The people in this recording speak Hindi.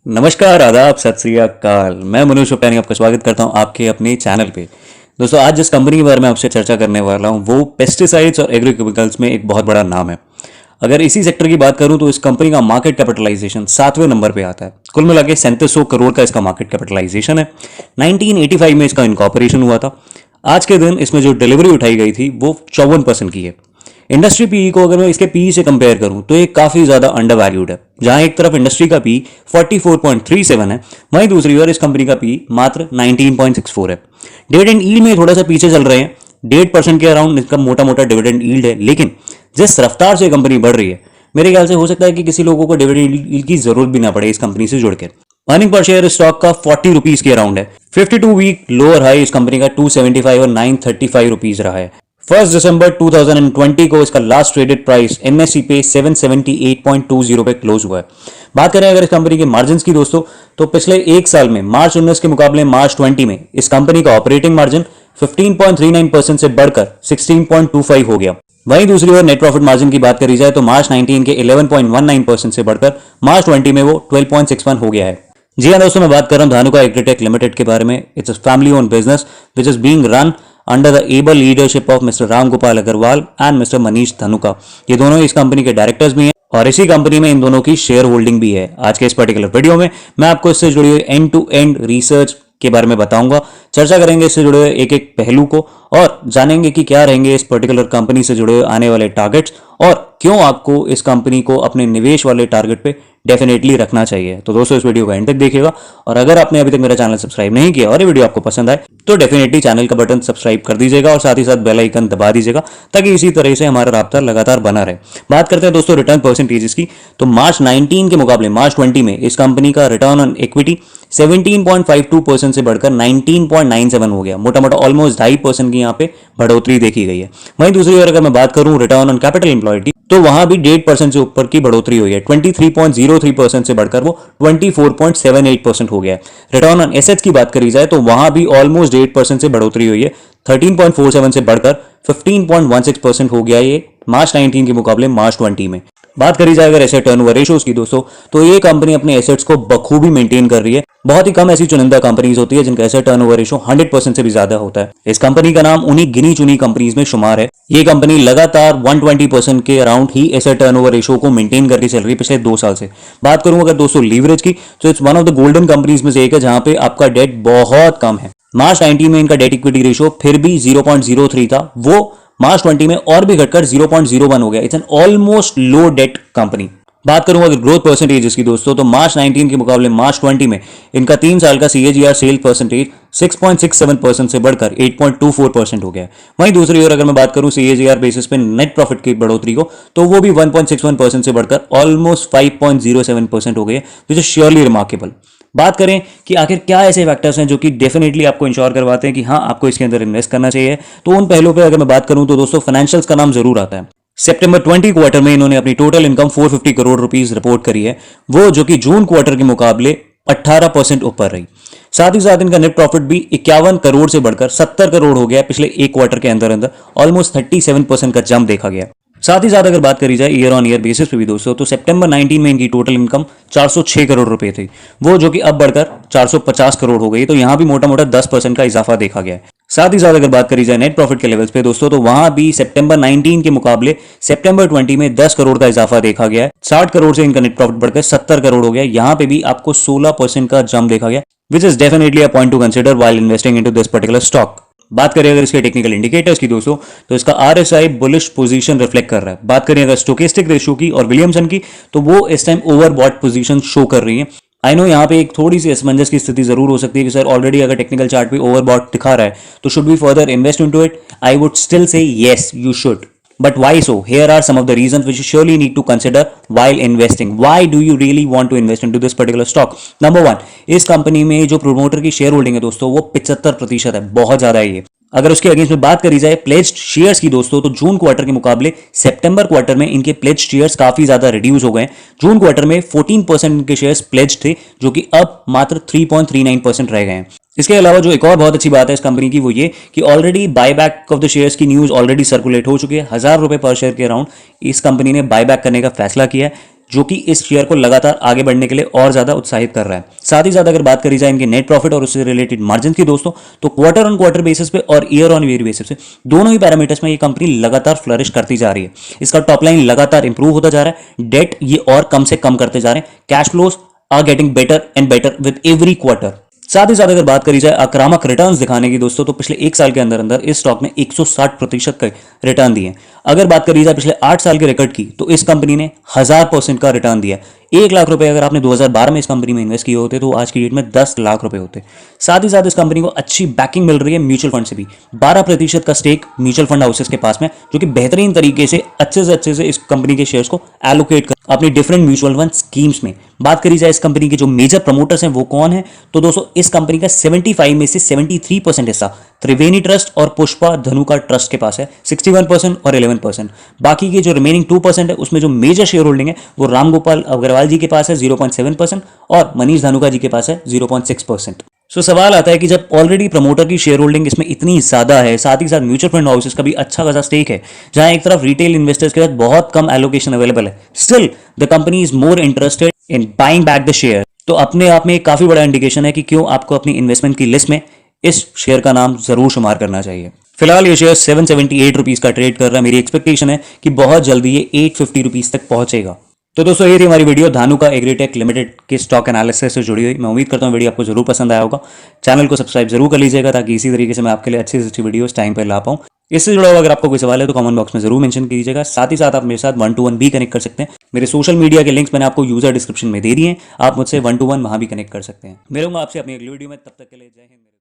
नमस्कार, आदाब, सत श्री अकाल। मैं मनोज शुक्लानी आपका स्वागत करता हूं आपके अपने चैनल पे। दोस्तों, आज जिस कंपनी के बारे में आपसे चर्चा करने वाला हूं वो पेस्टिसाइड्स और एग्रीकेमिकल्स में एक बहुत बड़ा नाम है। अगर इसी सेक्टर की बात करूं तो इस कंपनी का मार्केट कैपिटलाइजेशन 7वें नंबर पे आता है। कुल मिला के 3700 करोड़ का इसका मार्केट कैपिटलाइजेशन है। 1985 में इसका इनकॉर्पोरेशन हुआ था। आज के दिन इसमें जो डिलीवरी उठाई गई थी वो 54% की है। इंडस्ट्री पीई को अगर मैं इसके पीई से कंपेयर करूं तो ये काफी ज्यादा अंडर वैल्यूड है। जहां एक तरफ इंडस्ट्री का पी 44.37 है, वहीं दूसरी ओर इस कंपनी का पी मात्र 19.64 है। डिविडेंड यील्ड में थोड़ा सा पीछे चल रहे हैं। 1.5% के अराउंड इसका मोटा मोटा डिविडेंड यील्ड है, लेकिन जिस रफ्तार से कंपनी बढ़ रही है मेरे ख्याल से हो सकता है कि किसी लोगों को डिविडेंड यील्ड की जरूरत भी ना पड़े इस कंपनी से जुड़कर। अर्निंग पर शेयर स्टॉक का 40 रुपीज के अराउंड है। 52 वीक लोअर हाई इस कंपनी का 275 और 935 रुपीज रहा है। 1 दिसंबर 2020 को इसका लास्ट ट्रेडेड प्राइस एनएसई पे 778.20 पे क्लोज हुआ है। बात करें अगर इस कंपनी के मार्जिन की दोस्तों, तो पिछले एक साल में मार्च 19 के मुकाबले मार्च 20 में इस कंपनी का ऑपरेटिंग मार्जिन 15.39% से बढ़कर 16.25 हो गया। वहीं दूसरी ओर नेट प्रॉफिट मार्जिन की बात करी जाए तो मार्च 19 के 11.19% से बढ़कर मार्च 20 में वो 12.61 हो गया है। जी हाँ दोस्तों, मैं बात कर रहा हूँ धानुका एग्रीटेक लिमिटेड के बारे में। It's a family own business which is being run under the able leadership of mister Ram Gopal Agarwal and mister Manish Dhanuka. ये दोनों इस कंपनी के डायरेक्टर्स भी हैं और इसी कंपनी में इन दोनों की शेयर होल्डिंग भी है। आज के इस पर्टिकुलर वीडियो में मैं आपको इससे जुड़ी हुई एंड टू एंड रिसर्च के बारे में बताऊंगा। चर्चा करेंगे इससे जुड़े हुए एक एक पहलू को और जानेंगे कि क्या रहेंगे इस पर्टिकुलर कंपनी से जुड़े हुए आने वाले टारगेट्स और क्यों आपको इस कंपनी को अपने निवेश वाले टारगेट पे डेफिनेटली रखना चाहिए। तो दोस्तों, इस वीडियो का एंड तक देखिएगा और अगर आपने अभी तक मेरा चैनल सब्सक्राइब नहीं किया और ये वीडियो आपको पसंद आए तो डेफिनेटली चैनल का बटन सब्सक्राइब कर दीजिएगा और साथ ही साथ बेल आइकन दबा दीजिएगा ताकि इसी तरह से हमारा राब्ता लगातार बना रहे। बात करते हैं दोस्तों रिटर्न परसेंटेजेस की, तो मार्च 19 के मुकाबले मार्च 20 में इस कंपनी का रिटर्न ऑन इक्विटी 17.52% से बढ़कर 19.97 हो गया। मोटा मोटा ऑलमोस्ट 2.5% की यहाँ पे बढ़ोतरी देखी गई है। वहीं दूसरी ओर अगर मैं बात करूं रिटर्न ऑन कैपिटल एम्प्लॉयड की, तो वहां भी 1.5% से ऊपर की बढ़ोतरी हुई है। 23.03% से बढ़कर वो 24.78% हो गया है। रिटर्न ऑन एसेट्स की बात करी जाए तो वहां भी ऑलमोस्ट 8% से बढ़ोतरी हुई है। 13.47 से बढ़कर 15.16% हो गया ये मार्च 19 के मुकाबले मार्च 20 में। बात करी जाए अगर एसेट टर्नओवर रेशियोज की दोस्तों, तो ये कंपनी अपने एसेट्स को बखूबी मेंटेन कर रही है। बहुत ही कम ऐसी चुनिंदा कंपनीज होती है जिनका एसेट टर्नओवर रेशियो 100% से भी ज्यादा होता है। इस कंपनी का नाम उन्हीं गिनी चुनी कंपनीज में शुमार है। ये कंपनी लगातार 120% के अराउंड ही एसेट टर्नओवर रेशियो को मेंटेन करके चल रही है पिछले 2 साल से। बात करूं अगर दोस्तों लीवरेज की, तो it's one of the golden companies में से एक है जहां पे आपका डेट बहुत कम है। मार्च 19 में इनका डेट इक्विटी रेशियो फिर भी 0.03 था, वो मार्च 20 में और भी घटकर 0.01 हो गया। It's an almost low debt company. बात करूं अगर ग्रोथ परसेंटेजेस की दोस्तों, तो मार्च 19 के मुकाबले मार्च 20 में इनका 3 साल का सीएजीआर सेल परसेंटेज 6.67% से बढ़कर 8.24% हो गया। वहीं दूसरी ओर अगर मैं बात करूं सीएजीआर बेसिस पे नेट प्रॉफिट की बढ़ोतरी को, तो वो भी 1.61% से बढ़कर ऑलमोस्ट 5.07% हो गई, विच इज श्योरली रिमार्केबल। बात करें कि आखिर क्या ऐसे फैक्टर्स हैं जो कि डेफिनेटली आपको इंश्योर करवाते हैं कि हाँ आपको इसके अंदर इन्वेस्ट करना चाहिए, तो उन पहलुओं पे अगर मैं बात करूं तो दोस्तों फाइनेंशियल्स का नाम जरूर आता है। सितंबर 20 क्वार्टर में इन्होंने अपनी total income 450 crore rupees report करी है, वो जो कि जून क्वार्टर के मुकाबले 18% ऊपर रही। साथ ही साथ इनका नेट प्रॉफिट भी 51 करोड़ से बढ़कर 70 करोड़ हो गया पिछले एक क्वार्टर के अंदर अंदर। ऑलमोस्ट 37% का जंप देखा गया। साथ ही साथ अगर बात करी जाए ईयर ऑन ईयर बेसिस पे भी दोस्तों, तो सितंबर 19 में इनकी टोटल इनकम 406 करोड़ रुपए थी, वो जो कि अब बढ़कर 450 करोड़ हो गई। तो यहां भी मोटा मोटा 10% का इजाफा देखा गया है। साथ ही साथ अगर बात करी जाए नेट प्रॉफिट के लेवल्स पे दोस्तों, तो वहां भी सितंबर 19 के मुकाबले सितंबर 20 में 10 करोड़ का इजाफा देखा गया है। 60 करोड़ से इनका नेट प्रॉफिट बढ़कर 70 करोड़ हो गया। यहां पे भी आपको 16% का जंप देखा गया, which is definitely a point two consider while investing into this particular stock. बात करें अगर इसके टेक्निकल इंडिकेटर्स की दोस्तों, तो इसका आरएसआई बुलिश पोजीशन रिफ्लेक्ट कर रहा है। बात करें अगर स्टोकेस्टिक रेशियो की और विलियमसन की, तो वो इस टाइम ओवरबॉट पोजीशन शो कर रही है। आई नो यहाँ पे एक थोड़ी सी असमंजस की स्थिति जरूर हो सकती है कि सर ऑलरेडी अगर टेक्निकल चार्ट पे ओवरबॉट दिखा रहा है तो should we further invest into it? I would still say yes you should, but why so? Here are some of the reasons which you surely need to consider while investing. Why do you really want to invest into this particular stock? Number 1, इस कंपनी में जो प्रोमोटर की शेयर होल्डिंग है दोस्तों वो 75% है, बहुत ज्यादा है ये। अगर उसके अगेंस्ट में बात करी जाए प्लेज्ड शेयर्स की दोस्तों, तो जून क्वार्टर के मुकाबले सितंबर क्वार्टर में इनके प्लेज्ड शेयर्स काफी ज्यादा रिड्यूस हो गए। जून क्वार्टर में 14% इनके शेयर्स प्लेज्ड थे, जो कि अब मात्र 3.39% रह गए हैं। इसके अलावा जो एक और बहुत अच्छी बात है इस कंपनी की वो ये कि already buyback of the shares की न्यूज ऑलरेडी सर्कुलेट हो चुकी है। ₹1000 पर शेयर के अराउंड इस कंपनी ने बायबैक करने का फैसला किया है। जो कि इस शेयर को लगातार आगे बढ़ने के लिए और ज्यादा उत्साहित कर रहा है। साथ ही साथ अगर बात करी जाए इनके नेट प्रॉफिट और उससे रिलेटेड मार्जिन की दोस्तों, तो क्वार्टर ऑन क्वार्टर बेसिस पे और ईयर ऑन ईयर बेसिस पे दोनों ही पैरामीटर्स में ये कंपनी लगातार फ्लरिश करती जा रही है। इसका टॉप लाइन लगातार इंप्रूव होता जा रहा है, डेट ये और कम से कम करते जा रहे हैं, cash flows are getting better and better with every quarter. साथ ही साथ अगर बात करी जाए आक्रामक रिटर्न्स दिखाने की दोस्तों, तो पिछले एक साल के अंदर अंदर इस स्टॉक ने 160% का रिटर्न दिए। अगर बात करी जाए पिछले 8 साल के रिकॉर्ड की, तो इस कंपनी ने 1000% का रिटर्न दिया। 1 लाख रुपए अगर आपने 2012 में इस कंपनी में इन्वेस्ट किए होते तो आज की डेट में 10 लाख रुपए होते। साथ ही साथ इस कंपनी को अच्छी बैकिंग मिल रही है म्यूचुअल फंड से भी। 12% का स्टेक म्यूचुअल फंड हाउसेस के पास में, जो कि बेहतरीन तरीके से अच्छे से इस कंपनी के शेयर्स को एलोकेट कर अपनी डिफरेंट म्यूचुअल फंड स्कीम्स में। बात करी जाए इस कंपनी के जो मेजर प्रमोटर्स हैं वो कौन है, तो दोस्तों इस कंपनी का 75 में से 73% हिस्सा त्रिवेणी ट्रस्ट और पुष्पा धनुका ट्रस्ट के पास है, 61% और 11%। बाकी के जो रिमेनिंग 2% है उसमें जो मेजर शेयर होल्डिंग है वो रामगोपाल अग्रवाल जी के पास है 0.7% और मनीष धानुका जी के पास है 0.6%। सो सवाल आता है कि जब ऑलरेडी प्रमोटर की शेयर होल्डिंग इसमें इतनी ज्यादा है, साथ ही साथ म्यूचुअल फंड हाउसेस का भी अच्छा खासा स्टेक है, जहां एक तरफ रिटेल इन्वेस्टर्स के साथ बहुत कम एलोकेशन अवेलेबल है, still the company is more interested in buying back the share. तो अपने आप में एक काफी बड़ा इंडिकेशन है कि क्यों आपको अपनी इन्वेस्टमेंट की लिस्ट में इस शेयर का नाम जरूर शुमार करना चाहिए। फिलहाल ये शेयर 778 रुपीज का ट्रेड कर रहा है। मेरी एक्सपेक्टेशन है कि बहुत जल्दी ये 850 रुपीज तक पहुंचेगा। तो दोस्तों ये थी हमारी वीडियो धानुका एग्रीटेक लिमिटेड के स्टॉक एनालिसिस से जुड़ी हुई। मैं उम्मीद करता हूँ वीडियो आपको जरूर पसंद आया होगा। चैनल को सब्सक्राइब जरूर कर लीजिएगा ताकि इसी तरीके से मैं आपके लिए अच्छी से अच्छी वीडियोस टाइम पर ला पाऊँ। इससे जुड़ा हुआ अगर आपको कोई सवाल है तो कमेंट बॉक्स में जरूर मेंशन कीजिएगा। साथ ही साथ आप मेरे साथ 1-to-1 भी कनेक्ट कर सकते हैं। मेरे सोशल मीडिया के लिंक्स मैंने आपको यूजर डिस्क्रिप्शन में दे दिए हैं, आप मुझसे 1-to-1 वहां भी कनेक्ट कर सकते हैं। मिलूंगा आपसे अपनी अगली वीडियो में, तब तक के लिए जय हिंद।